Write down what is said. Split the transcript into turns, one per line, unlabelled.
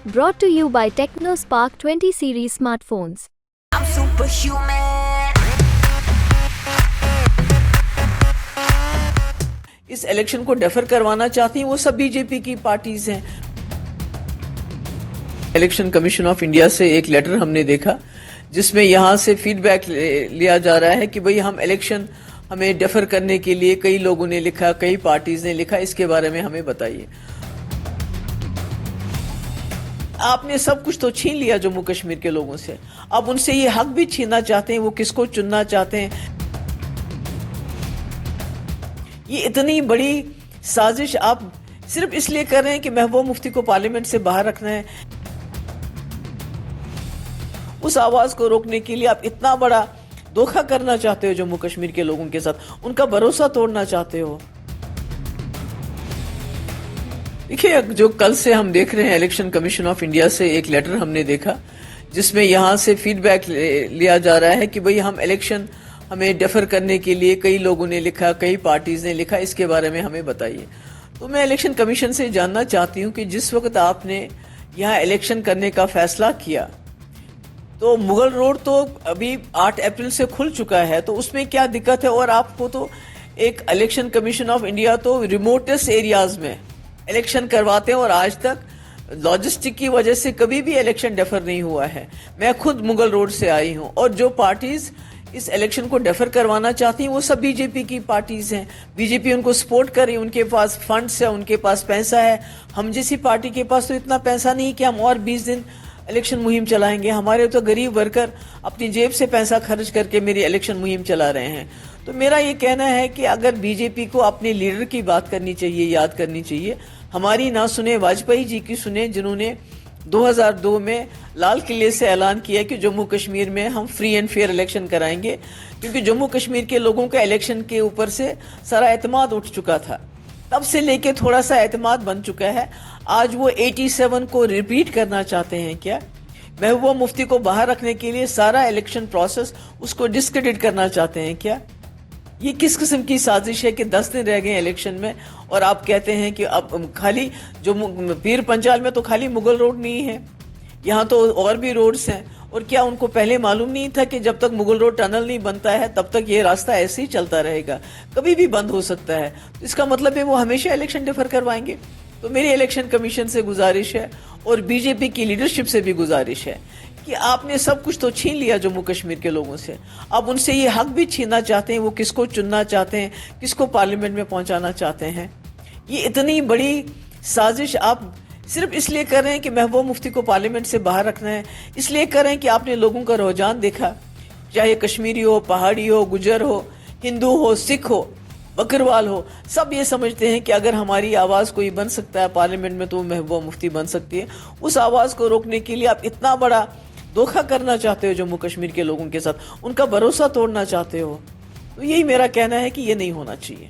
Brought to you by TechnoSpark 20 series smartphones.
I'm superhuman.
इस election को defer करवाना चाहती हैं वो सब बीजेपी की पार्टीज हैं। इलेक्शन कमीशन ऑफ इंडिया से एक लेटर हमने देखा जिसमें यहां से फीडबैक लिया जा रहा है कि भाई हम इलेक्शन हमें डेफर करने के लिए कई लोगों ने लिखा, कई पार्टीज ने लिखा, इसके बारे में हमें बताइए। आपने सब कुछ तो छीन लिया जम्मू कश्मीर के लोगों से, अब उनसे ये हक भी छीनना चाहते हैं, वो किसको चुनना चाहते हैं। ये इतनी बड़ी साजिश आप सिर्फ इसलिए कर रहे हैं कि महबूबा मुफ्ती को पार्लियामेंट से बाहर रखना है। उस आवाज को रोकने के लिए आप इतना बड़ा धोखा करना चाहते हो जम्मू कश्मीर के लोगों के साथ, उनका भरोसा तोड़ना चाहते हो। देखिए, जो कल से हम देख रहे हैं इलेक्शन कमीशन ऑफ इंडिया से एक लेटर हमने देखा जिसमें यहां से फीडबैक लिया जा रहा है कि भाई हम इलेक्शन हमें डेफर करने के लिए कई लोगों ने लिखा, कई पार्टीज ने लिखा, इसके बारे में हमें बताइए। तो मैं इलेक्शन कमीशन से जानना चाहती हूं कि जिस वक्त आपने यहां इलेक्शन करने का फैसला किया तो मुगल रोड तो अभी 8 अप्रैल से खुल चुका है, तो उसमें क्या दिक्कत है। और आपको तो एक इलेक्शन कमीशन ऑफ इंडिया तो रिमोटेस्ट एरियाज में इलेक्शन करवाते हैं और आज तक लॉजिस्टिक की वजह से कभी भी इलेक्शन डेफर नहीं हुआ है। मैं खुद मुगल रोड से आई हूं और जो पार्टीज इस इलेक्शन को डेफर करवाना चाहती हैं वो सब बीजेपी की पार्टीज हैं। बीजेपी उनको सपोर्ट कर रही है, उनके पास फंड्स है, उनके पास पैसा है। हम जैसी पार्टी के पास तो इतना पैसा नहीं कि हम और 20 दिन इलेक्शन मुहिम चलाएंगे। हमारे तो गरीब वर्कर अपनी जेब से पैसा खर्च करके मेरी इलेक्शन मुहिम चला रहे हैं। तो मेरा ये कहना है कि अगर बीजेपी को अपने लीडर की बात करनी चाहिए, याद करनी चाहिए, हमारी ना सुने, वाजपेयी जी की सुने, जिन्होंने 2002 में लाल किले से ऐलान किया कि जम्मू कश्मीर में हम फ्री एंड फेयर इलेक्शन कराएंगे, क्योंकि जम्मू कश्मीर के लोगों का इलेक्शन के ऊपर से सारा एतमाद उठ चुका था। तब से लेके थोड़ा सा एतमाद बन चुका है। आज वो 87 को रिपीट करना चाहते हैं क्या? महबूबा मुफ्ती को बाहर रखने के लिए सारा इलेक्शन प्रोसेस उसको डिस्क्रेडिट करना चाहते हैं क्या? ये किस किस्म की साजिश है कि 10 दिन रह गए इलेक्शन में और आप कहते हैं कि अब खाली जो पीर पंचाल में तो खाली मुगल रोड नहीं है, यहाँ तो और भी रोड्स हैं। और क्या उनको पहले मालूम नहीं था कि जब तक मुगल रोड टनल नहीं बनता है तब तक ये रास्ता ऐसे ही चलता रहेगा, कभी भी बंद हो सकता है। तो इसका मतलब है वो हमेशा इलेक्शन डिफर करवाएंगे। तो मेरी इलेक्शन कमीशन से गुजारिश है और बीजेपी की लीडरशिप से भी गुजारिश है कि आपने सब कुछ तो छीन लिया जम्मू कश्मीर के लोगों से, अब उनसे ये हक भी छीनना चाहते हैं, वो किसको चुनना चाहते हैं, किसको पार्लियामेंट में पहुंचाना चाहते हैं। ये इतनी बड़ी साजिश आप सिर्फ इसलिए कर रहे हैं कि महबूबा मुफ्ती को पार्लियामेंट से बाहर रखना है, इसलिए कर रहे हैं कि आपने लोगों का रुझान देखा, चाहे कश्मीरी हो, पहाड़ी हो, गुजर हो, हिंदू हो, सिख हो, बकरवाल हो, सब ये समझते हैं कि अगर हमारी आवाज कोई बन सकता है पार्लियामेंट में तो वो महबूबा मुफ्ती बन सकती है। उस आवाज को रोकने के लिए आप इतना बड़ा धोखा करना चाहते हो जम्मू कश्मीर के लोगों के साथ, उनका भरोसा तोड़ना चाहते हो। तो यही मेरा कहना है कि ये नहीं होना चाहिए।